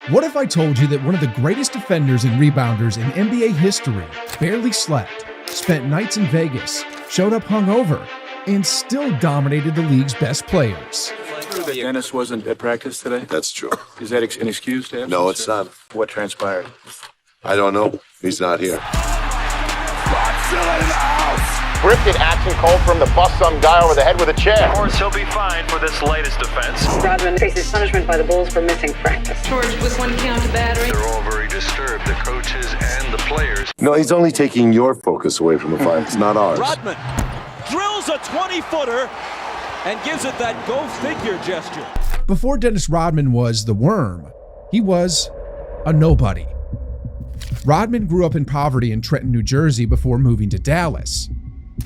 What if I told you that one of the greatest defenders and rebounders in NBA history barely slept, spent nights in Vegas, showed up hungover, and still dominated the league's best players? That Dennis wasn't at practice today? That's true. Is that an excuse to have? No, it's not. What transpired? I don't know. He's not here. Scripted action called for him to bust some guy over the head with a chair. Of course, he'll be fined for this latest offense. Rodman faces punishment by the Bulls for missing practice. Charged with 1 count of battery. They're all very disturbed, the coaches and the players. No, he's only taking your focus away from the fight. It's not ours. Rodman drills a 20-footer and gives it that go-figure gesture. Before Dennis Rodman was the Worm, he was a nobody. Rodman grew up in poverty in Trenton, New Jersey before moving to Dallas.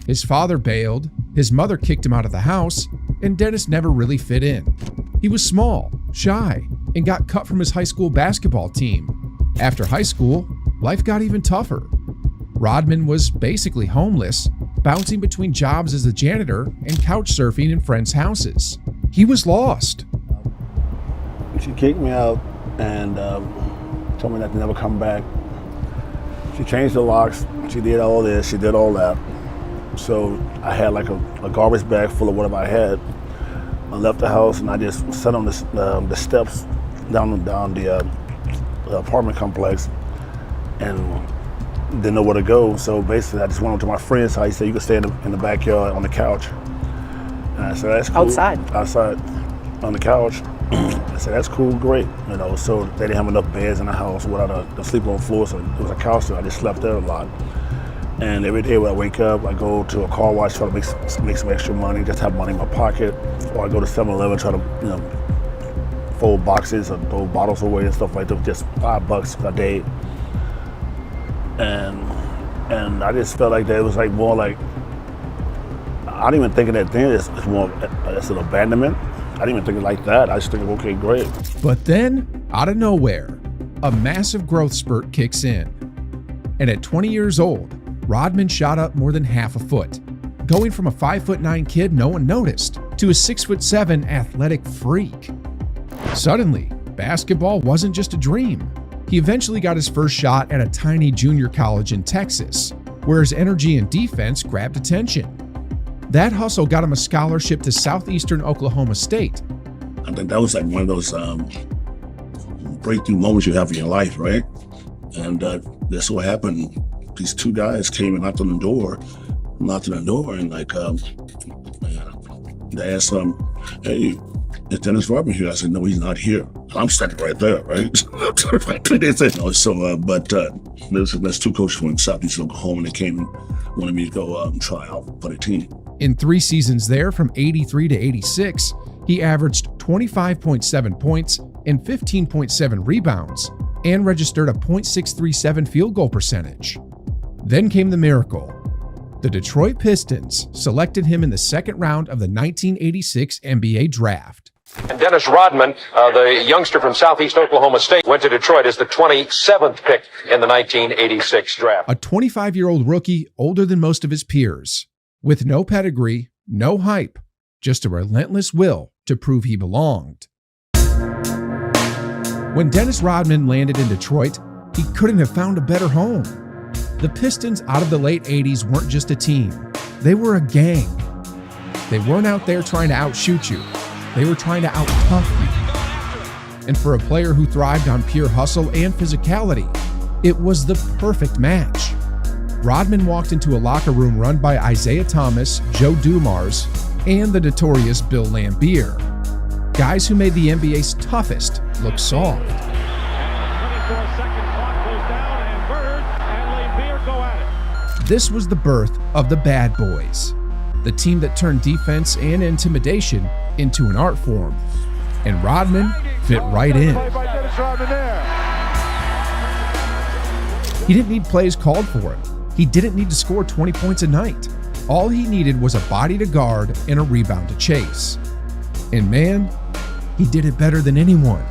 His father bailed, his mother kicked him out of the house, and Dennis never really fit in. He was small, shy, and got cut from his high school basketball team. After high school, life got even tougher. Rodman was basically homeless, bouncing between jobs as a janitor and couch surfing in friends' houses. He was lost. She kicked me out and told me not to never come back. She changed the locks, she did all this, she did all that. So I had like a garbage bag full of whatever I had. I left the house and I just sat on the steps down the apartment complex and didn't know where to go. So basically I just went up to my friend's house. He said, you can stay in the backyard on the couch. And I said, that's cool. Outside on the couch. I said, that's cool, great. You know, so they didn't have enough beds in the house without the sleep on the floor, so it was a couch, so I just slept there a lot. And every day when I wake up, I go to a car wash, try to make some extra money, just have money in my pocket. Or I go to 7-Eleven, try to, fold boxes or throw bottles away and stuff like that, just $5 a day. And I just felt like that it was like more like, I didn't even think of that then, it's an abandonment. I didn't even think it like that. I just think, okay, great. But then, out of nowhere, a massive growth spurt kicks in. And at 20 years old, Rodman shot up more than half a foot, going from a 5'9" kid no one noticed to a 6'7" athletic freak. Suddenly, basketball wasn't just a dream. He eventually got his first shot at a tiny junior college in Texas, where his energy and defense grabbed attention. That hustle got him a scholarship to Southeastern Oklahoma State. I think that was like one of those breakthrough moments you have in your life, right? And that's what happened. These two guys came and knocked on the door, and like, they asked hey, is Dennis Rodman here? I said, no, he's not here. I'm standing right there, right? They said no. So, but there's two coaches from Southeast Oklahoma, and they came and wanted me to go try out for the team. In 3 seasons there, from 83 to 86, he averaged 25.7 points and 15.7 rebounds, and registered a .637 field goal percentage. Then came the miracle. The Detroit Pistons selected him in the second round of the 1986 NBA draft. And Dennis Rodman, the youngster from Southeast Oklahoma State, went to Detroit as the 27th pick in the 1986 draft. A 25-year-old rookie older than most of his peers, with no pedigree, no hype, just a relentless will to prove he belonged. When Dennis Rodman landed in Detroit, he couldn't have found a better home. The Pistons out of the late 80s weren't just a team. They were a gang. They weren't out there trying to outshoot you. They were trying to out-tough you. And for a player who thrived on pure hustle and physicality, it was the perfect match. Rodman walked into a locker room run by Isaiah Thomas, Joe Dumars, and the notorious Bill Laimbeer. Guys who made the NBA's toughest look soft. This was the birth of the Bad Boys, the team that turned defense and intimidation into an art form. And Rodman fit right in. He didn't need plays called for him. He didn't need to score 20 points a night. All he needed was a body to guard and a rebound to chase. And man, he did it better than anyone.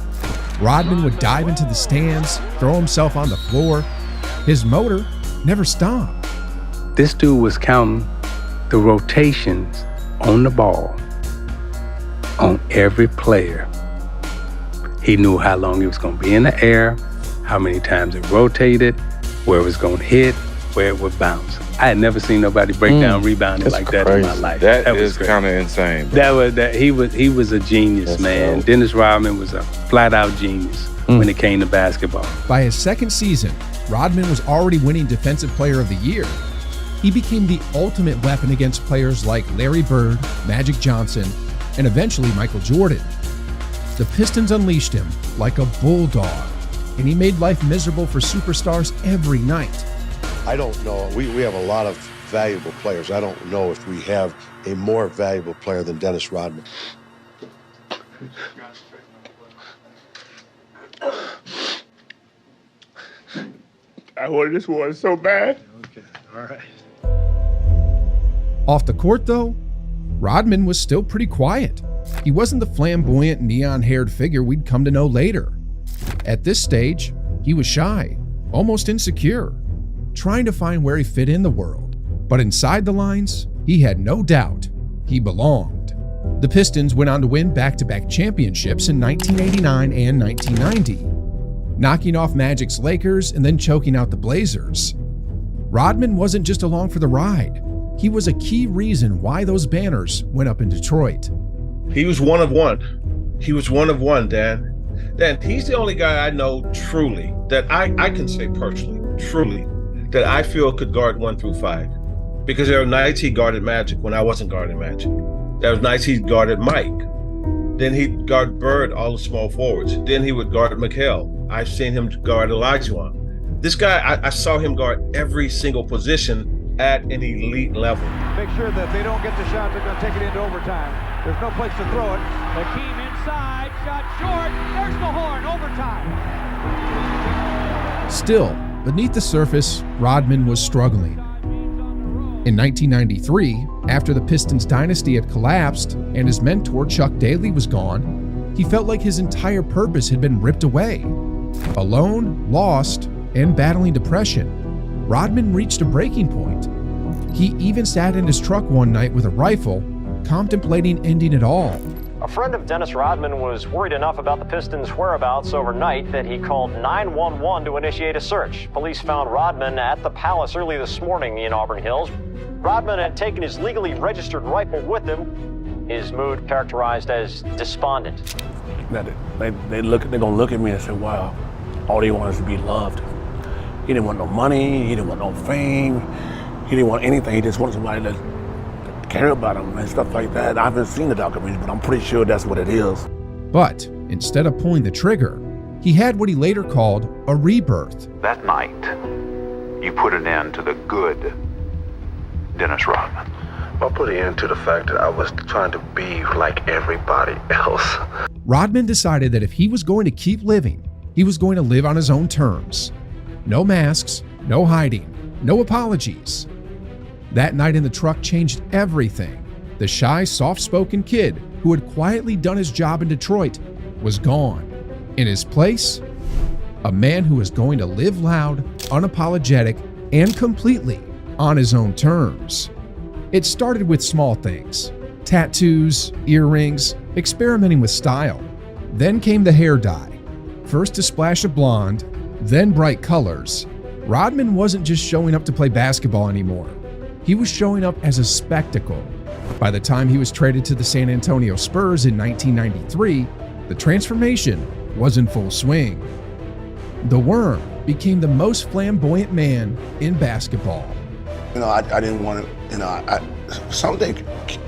Rodman would dive into the stands, throw himself on the floor. His motor never stopped. This dude was counting the rotations on the ball on every player. He knew how long it was going to be in the air, how many times it rotated, where it was going to hit, where it would bounce. I had never seen nobody break down rebounding like that in my life. That was is kind of insane. He was a genius, man. Dennis Rodman was a flat-out genius when it came to basketball. By his second season, Rodman was already winning Defensive Player of the Year. He became the ultimate weapon against players like Larry Bird, Magic Johnson, and eventually Michael Jordan. The Pistons unleashed him like a bulldog, and he made life miserable for superstars every night. I don't know. We have a lot of valuable players. I don't know if we have a more valuable player than Dennis Rodman. I wanted this one so bad. Okay, all right. Off the court, though, Rodman was still pretty quiet. He wasn't the flamboyant, neon-haired figure we'd come to know later. At this stage, he was shy, almost insecure, trying to find where he fit in the world. But inside the lines, he had no doubt he belonged. The Pistons went on to win back-to-back championships in 1989 and 1990, knocking off Magic's Lakers and then choking out the Blazers. Rodman wasn't just along for the ride. He was a key reason why those banners went up in Detroit. He was one of one. He was one of one, Dan. Dan, he's the only guy I know truly, that I can say personally, truly, that I feel could guard 1 through 5. Because there were nights he guarded Magic when I wasn't guarding Magic. There was nights he guarded Mike. Then he'd guard Bird, all the small forwards. Then he would guard McHale. I've seen him guard Olajuwon. This guy, I saw him guard every single position at an elite level. Make sure that they don't get the shot, they're going to take it into overtime. There's no place to throw it. Hakeem inside, shot short. There's the horn, overtime. Still, beneath the surface, Rodman was struggling. In 1993, after the Pistons dynasty had collapsed and his mentor Chuck Daly was gone, he felt like his entire purpose had been ripped away. Alone, lost, and battling depression, Rodman reached a breaking point. He even sat in his truck one night with a rifle, contemplating ending it all. A friend of Dennis Rodman was worried enough about the Pistons' whereabouts overnight that he called 911 to initiate a search. Police found Rodman at the Palace early this morning in Auburn Hills. Rodman had taken his legally registered rifle with him, his mood characterized as despondent. They're gonna look at me and say, wow, all he wanted is to be loved. He didn't want no money, he didn't want no fame, he didn't want anything, he just wanted somebody to care about him and stuff like that. I haven't seen the documentary, but I'm pretty sure that's what it is. But instead of pulling the trigger, he had what he later called a rebirth. That night, you put an end to the good Dennis Rodman. I put an end to the fact that I was trying to be like everybody else. Rodman decided that if he was going to keep living, he was going to live on his own terms. No masks, no hiding, no apologies. That night in the truck changed everything. The shy, soft-spoken kid who had quietly done his job in Detroit was gone. In his place, a man who was going to live loud, unapologetic, and completely on his own terms. It started with small things: tattoos, earrings, experimenting with style. Then came the hair dye. First a splash of blonde, then bright colors. Rodman wasn't just showing up to play basketball anymore. He was showing up as a spectacle. By the time he was traded to the San Antonio Spurs in 1993, the transformation was in full swing. The Worm became the most flamboyant man in basketball. I didn't want to, something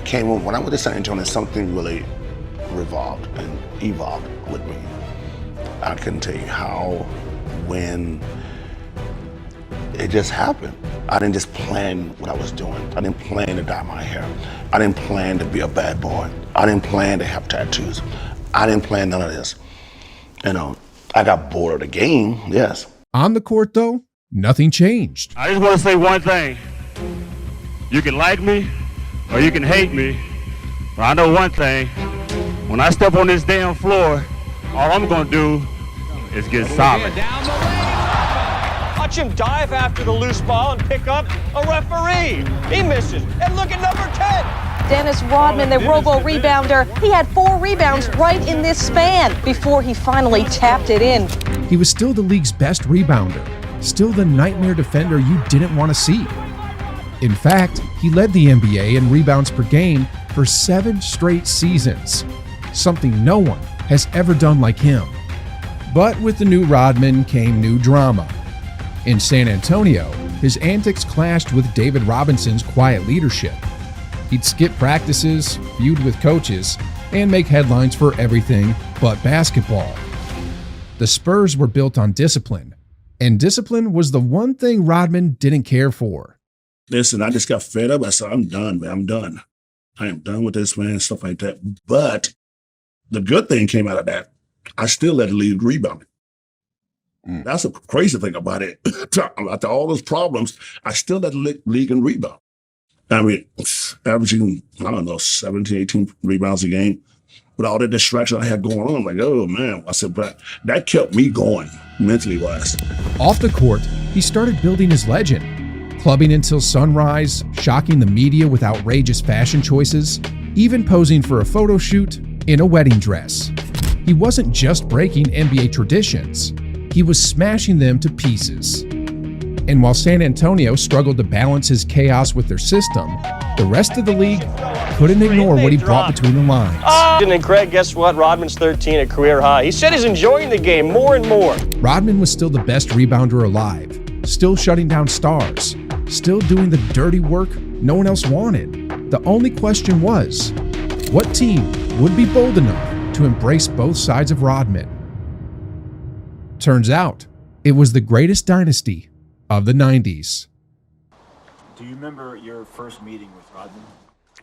came on. When I went to San Antonio, something really revolved and evolved with me. I couldn't tell you how, when, it just happened. I didn't just plan what I was doing. I didn't plan to dye my hair. I didn't plan to be a bad boy. I didn't plan to have tattoos. I didn't plan none of this. I got bored of the game, yes. On the court, though, nothing changed. I just want to say one thing. You can like me or you can hate me, but I know one thing. When I step on this damn floor, all I'm going to do is get solid. Watch him dive after the loose ball and pick up a referee. He misses. And look at number 10. Dennis Rodman, the robo-rebounder, he had 4 rebounds right in this span before he finally tapped it in. He was still the league's best rebounder, still the nightmare defender you didn't want to see. In fact, he led the NBA in rebounds per game for 7 straight seasons, something no one has ever done like him. But with the new Rodman came new drama. In San Antonio, his antics clashed with David Robinson's quiet leadership. He'd skip practices, feud with coaches, and make headlines for everything but basketball. The Spurs were built on discipline, and discipline was the one thing Rodman didn't care for. Listen, I just got fed up. I said, I'm done, man. I'm done. I am done with this, man, stuff like that. But the good thing came out of that. I still led the league rebounding. That's a crazy thing about it. After all those problems, I still led the league in rebound. I mean, averaging, 17, 18 rebounds a game. With all the distraction I had going on, like, oh man. I said, but that kept me going, mentally wise. Off the court, he started building his legend, clubbing until sunrise, shocking the media with outrageous fashion choices, even posing for a photo shoot in a wedding dress. He wasn't just breaking NBA traditions, he was smashing them to pieces. And while San Antonio struggled to balance his chaos with their system, the rest of the league couldn't ignore what he brought between the lines. And then Craig, guess what? Rodman's 13 at career high. He said he's enjoying the game more and more. Rodman was still the best rebounder alive, still shutting down stars, still doing the dirty work no one else wanted. The only question was, what team would be bold enough to embrace both sides of Rodman? Turns out, it was the greatest dynasty of the 90s. Do you remember your first meeting with Rodman?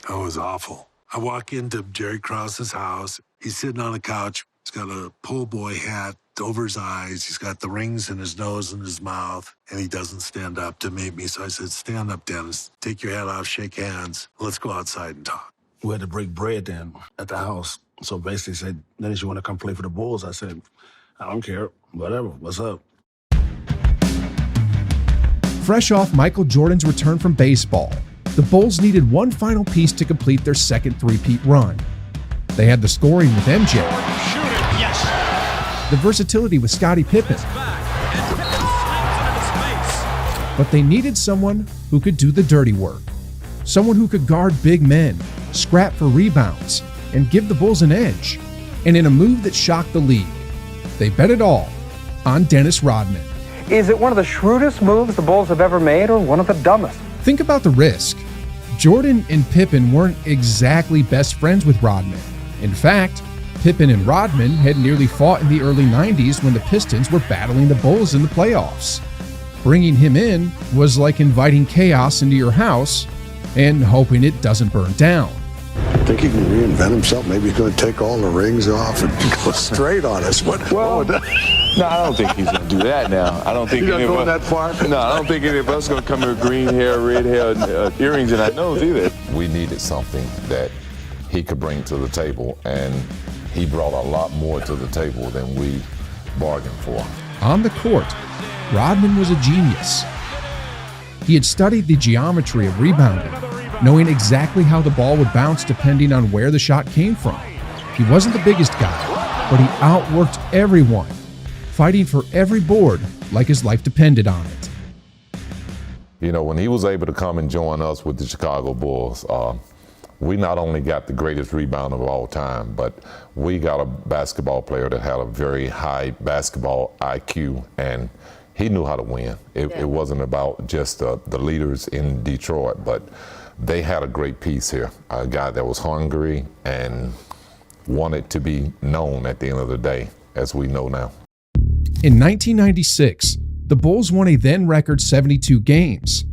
Oh, it was awful. I walk into Jerry Krause's house. He's sitting on the couch. He's got a po' boy hat over his eyes. He's got the rings in his nose and his mouth, and he doesn't stand up to meet me. So I said, stand up, Dennis. Take your hat off, shake hands. Let's go outside and talk. We had to break bread then at the house. So basically he said, Dennis, you want to come play for the Bulls? I said, I don't care. Whatever. What's up? Fresh off Michael Jordan's return from baseball, the Bulls needed one final piece to complete their second three-peat run. They had the scoring with MJ, the versatility with Scottie Pippen, but they needed someone who could do the dirty work, someone who could guard big men, scrap for rebounds, and give the Bulls an edge. And in a move that shocked the league, they bet it all on Dennis Rodman. Is it one of the shrewdest moves the Bulls have ever made or one of the dumbest? Think about the risk. Jordan and Pippen weren't exactly best friends with Rodman. In fact, Pippen and Rodman had nearly fought in the early 90s when the Pistons were battling the Bulls in the playoffs. Bringing him in was like inviting chaos into your house and hoping it doesn't burn down. I think he can reinvent himself. Maybe he's going to take all the rings off and go straight on us. No, I don't think he's going to do that now. I don't think He's not going that far? No, I don't think any of us are going to come here with green hair, red hair, and earrings in our nose either. We needed something that he could bring to the table, and he brought a lot more to the table than we bargained for. On the court, Rodman was a genius. He had studied the geometry of rebounding, knowing exactly how the ball would bounce depending on where the shot came from. He wasn't the biggest guy, but he outworked everyone, fighting for every board like his life depended on it. You know, when he was able to come and join us with the Chicago Bulls, we not only got the greatest rebounder of all time, but we got a basketball player that had a very high basketball IQ, and he knew how to win. It wasn't about just the leaders in Detroit, but they had a great piece here. A guy that was hungry and wanted to be known at the end of the day, as we know now. In 1996, the Bulls won a then record 72 games.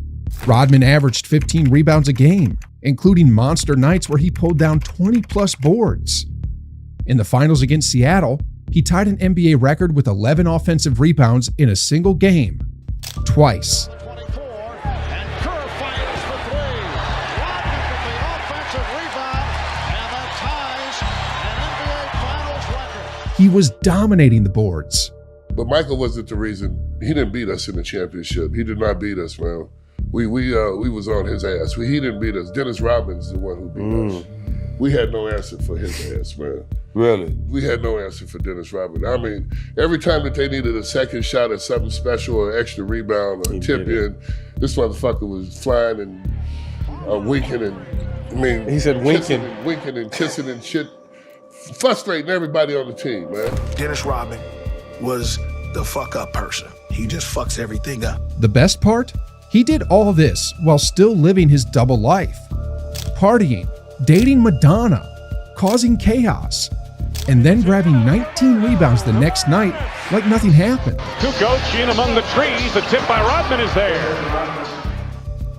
Rodman averaged 15 rebounds a game, including monster nights where he pulled down 20-plus boards. In the finals against Seattle, he tied an NBA record with 11 offensive rebounds in a single game, twice. He was dominating the boards. But Michael wasn't the reason. He didn't beat us in the championship. He did not beat us, man. we was on his ass. He didn't beat us. Dennis Rodman's the one who beat us. We had no answer for his ass, man. Really? We had no answer for Dennis Rodman. I mean, every time that they needed a second shot at something special or extra rebound or tip in, this motherfucker was flying and winking and, I mean, he said winking. Winking and kissing and shit, frustrating everybody on the team, man. Dennis Rodman was the fuck up person. He just fucks everything up. The best part? He did all this while still living his double life. Partying, dating Madonna, causing chaos, and then grabbing 19 rebounds the next night like nothing happened. Kukoc in among the trees. The tip by Rodman is there.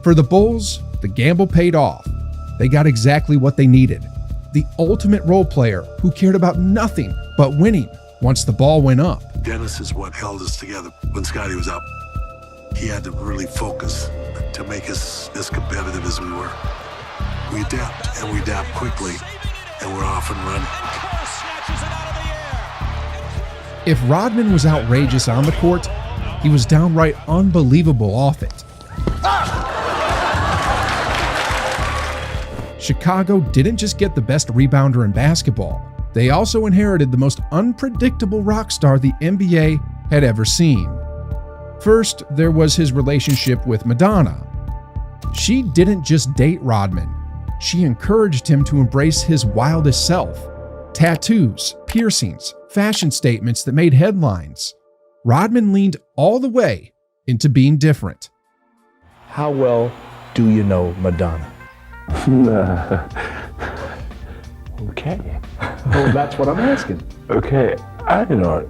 For the Bulls, the gamble paid off. They got exactly what they needed. The ultimate role player who cared about nothing but winning once the ball went up. Dennis is what held us together when Scotty was up. He had to really focus to make us as competitive as we were. We adapt, and we adapt quickly, and we're off and running. If Rodman was outrageous on the court, he was downright unbelievable off it. Chicago didn't just get the best rebounder in basketball. They also inherited the most unpredictable rock star the NBA had ever seen. First, there was his relationship with Madonna. She didn't just date Rodman. She encouraged him to embrace his wildest self. Tattoos, piercings, fashion statements that made headlines. Rodman leaned all the way into being different. How well do you know Madonna? Okay. Well, that's what I'm asking. Okay. I didn't know it.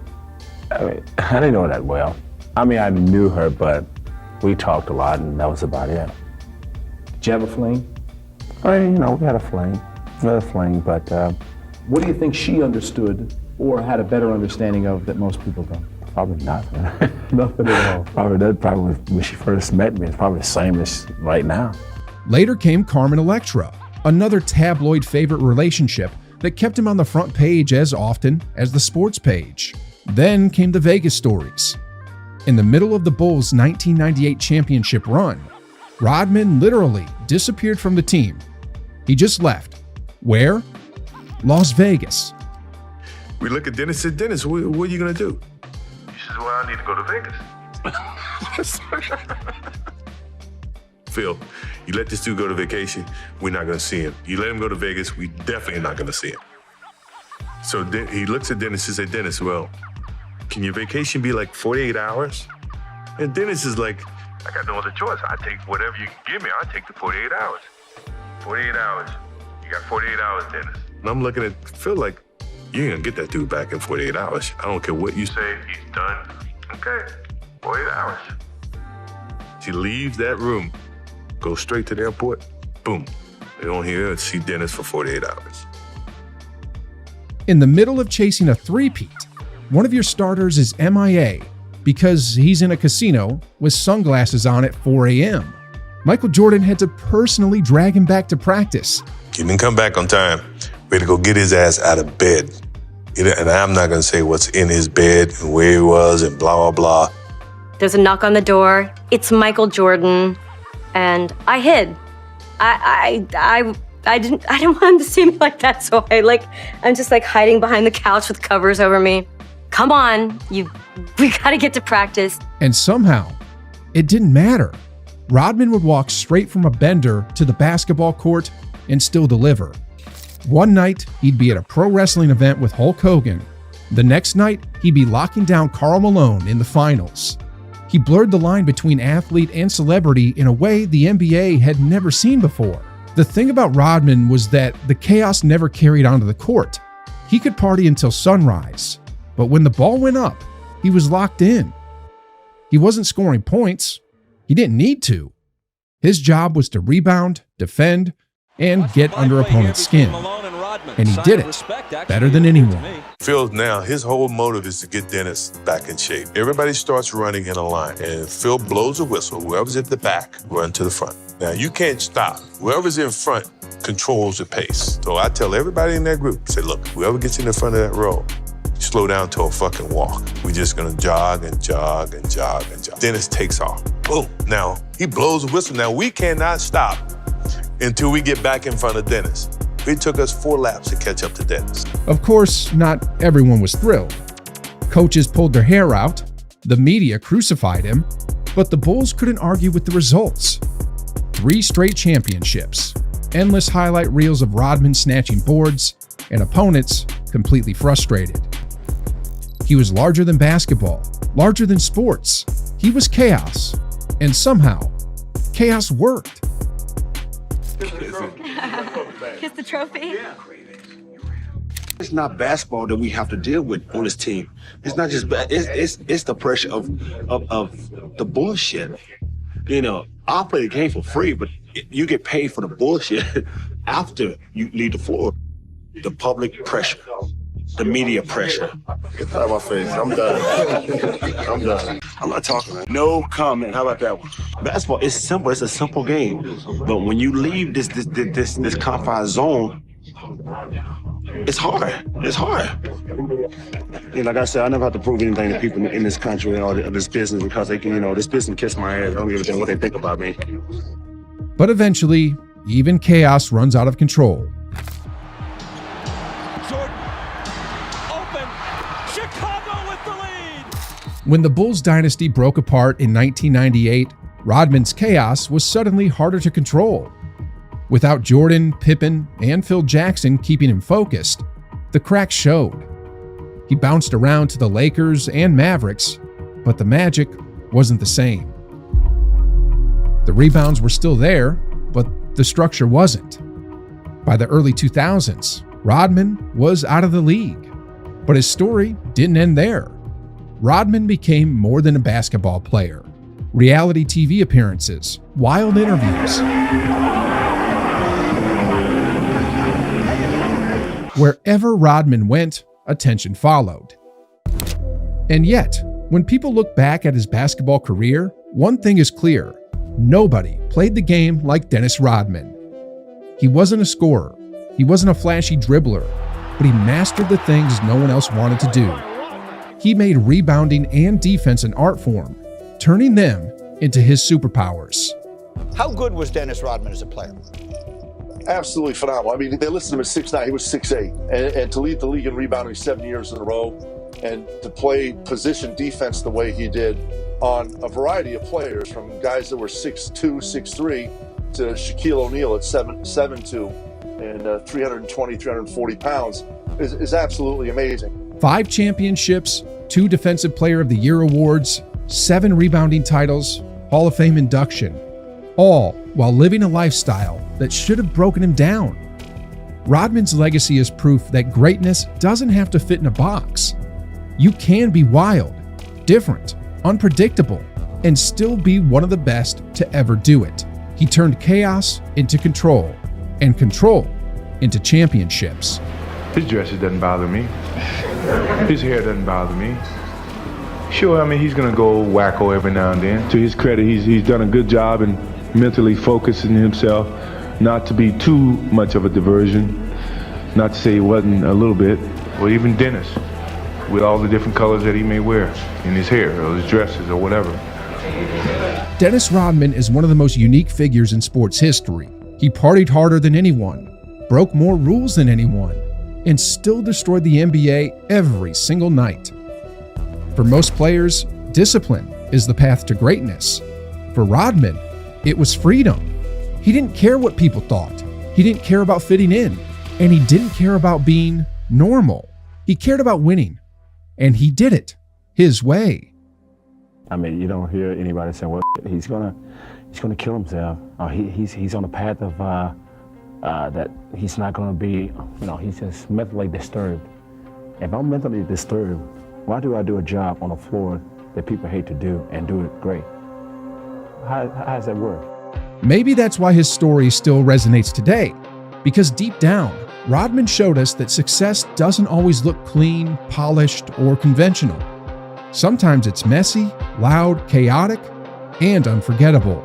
I didn't know her that well. I mean, I knew her, but we talked a lot, and that was about it. Did you have a fling? I mean, we had a fling. But what do you think she understood or had a better understanding of that most people don't? Probably nothing. Nothing at all. Probably when she first met me, it's probably the same as right now. Later came Carmen Electra, another tabloid favorite relationship that kept him on the front page as often as the sports page. Then came the Vegas stories. In the middle of the Bulls' 1998 championship run, Rodman literally disappeared from the team. He just left. Where? Las Vegas. We look at Dennis and said, Dennis, what are you going to do? He says, well, I need to go to Vegas. Phil, you let this dude go to vacation, we're not going to see him. You let him go to Vegas, we definitely not going to see him. So he looks at Dennis and says, Dennis, well, can your vacation be like 48 hours? And Dennis is like, I got no other choice. I take whatever you can give me. I'll take the 48 hours. 48 hours. You got 48 hours, Dennis. And I'm looking at Phil like, you ain't gonna get that dude back in 48 hours. I don't care what you say, he's done. Okay, 48 hours. She leaves that room, goes straight to the airport, boom. They don't hear her see Dennis for 48 hours. In the middle of chasing a three-peat, one of your starters is MIA because he's in a casino with sunglasses on at 4 a.m. Michael Jordan had to personally drag him back to practice. He didn't come back on time. We had to go get his ass out of bed. And I'm not gonna say what's in his bed and where he was and blah, blah, blah. There's a knock on the door. It's Michael Jordan. And I hid. I didn't want him to see me like that, so I'm just hiding behind the couch with covers over me. Come on, we gotta get to practice. And somehow, it didn't matter. Rodman would walk straight from a bender to the basketball court and still deliver. One night, he'd be at a pro wrestling event with Hulk Hogan. The next night, he'd be locking down Karl Malone in the finals. He blurred the line between athlete and celebrity in a way the NBA had never seen before. The thing about Rodman was that the chaos never carried onto the court. He could party until sunrise, but when the ball went up, he was locked in. He wasn't scoring points. He didn't need to. His job was to rebound, defend, and get under opponents' skin. And he did it better than anyone. Phil now, his whole motive is to get Dennis back in shape. Everybody starts running in a line, and Phil blows a whistle. Whoever's at the back, run to the front. Now, you can't stop. Whoever's in front controls the pace. So I tell everybody in that group, say, look, whoever gets in the front of that row, slow down to a fucking walk. We're just gonna jog and jog and jog and jog. Dennis takes off. Boom. Now, he blows a whistle. Now, we cannot stop until we get back in front of Dennis. It took us 4 laps to catch up to Dennis. Of course, not everyone was thrilled. Coaches pulled their hair out, the media crucified him, but the Bulls couldn't argue with the results. 3 straight championships, endless highlight reels of Rodman snatching boards, and opponents completely frustrated. He was larger than basketball, larger than sports. He was chaos, and somehow, chaos worked. Kiss the trophy? It's not basketball that we have to deal with on this team. It's not just it's the pressure of the bullshit. You know, I'll play the game for free, but you get paid for the bullshit after you leave the floor. The public pressure, the media pressure. Get out of my face. I'm done. I'm done. I'm not talking. No comment. How about that one? Basketball is simple. It's a simple game. But when you leave this confined zone, it's hard. It's hard. You know, like I said, I never have to prove anything to people in this country or this business because they can, you know, this business kiss my ass. I don't give a damn what they think about me. But eventually, even chaos runs out of control. When the Bulls dynasty broke apart in 1998, Rodman's chaos was suddenly harder to control. Without Jordan, Pippen, and Phil Jackson keeping him focused, the cracks showed. He bounced around to the Lakers and Mavericks, but the magic wasn't the same. The rebounds were still there, but the structure wasn't. By the early 2000s, Rodman was out of the league, but his story didn't end there. Rodman became more than a basketball player. Reality TV appearances, wild interviews. Wherever Rodman went, attention followed. And yet, when people look back at his basketball career, one thing is clear: nobody played the game like Dennis Rodman. He wasn't a scorer, he wasn't a flashy dribbler, but he mastered the things no one else wanted to do. He made rebounding and defense an art form, turning them into his superpowers. How good was Dennis Rodman as a player? Absolutely phenomenal. I mean, they listed him at 6'9", he was 6'8". And to lead the league in rebounding 7 years in a row and to play position defense the way he did on a variety of players, from guys that were 6'2", 6'3", to Shaquille O'Neal at 7'2", and 320, 340 pounds is absolutely amazing. 5 championships, 2 Defensive Player of the Year awards, 7 rebounding titles, Hall of Fame induction, all while living a lifestyle that should have broken him down. Rodman's legacy is proof that greatness doesn't have to fit in a box. You can be wild, different, unpredictable, and still be one of the best to ever do it. He turned chaos into control, and control into championships. His dresses doesn't bother me. His hair doesn't bother me. Sure, I mean, he's gonna go wacko every now and then. To his credit, he's done a good job in mentally focusing himself, not to be too much of a diversion, not to say he wasn't a little bit. Or even Dennis, with all the different colors that he may wear in his hair or his dresses or whatever. Dennis Rodman is one of the most unique figures in sports history. He partied harder than anyone, broke more rules than anyone, and still destroyed the NBA every single night. For most players, discipline is the path to greatness. For Rodman, it was freedom. He didn't care what people thought. He didn't care about fitting in, and he didn't care about being normal. He cared about winning, and he did it his way. I mean, you don't hear anybody saying, "Well, he's gonna kill himself." He's on a path of that he's not gonna be. You know, he's just mentally disturbed. If I'm mentally disturbed, why do I do a job on a floor that people hate to do and do it great? How does that work? Maybe that's why his story still resonates today, because deep down, Rodman showed us that success doesn't always look clean, polished, or conventional. Sometimes it's messy, loud, chaotic, and unforgettable.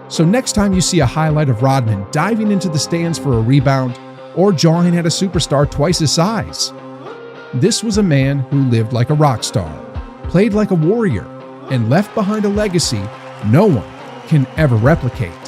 So next time you see a highlight of Rodman diving into the stands for a rebound or jawing at a superstar twice his size, This was a man who lived like a rock star, played like a warrior, and left behind a legacy no one can ever replicate.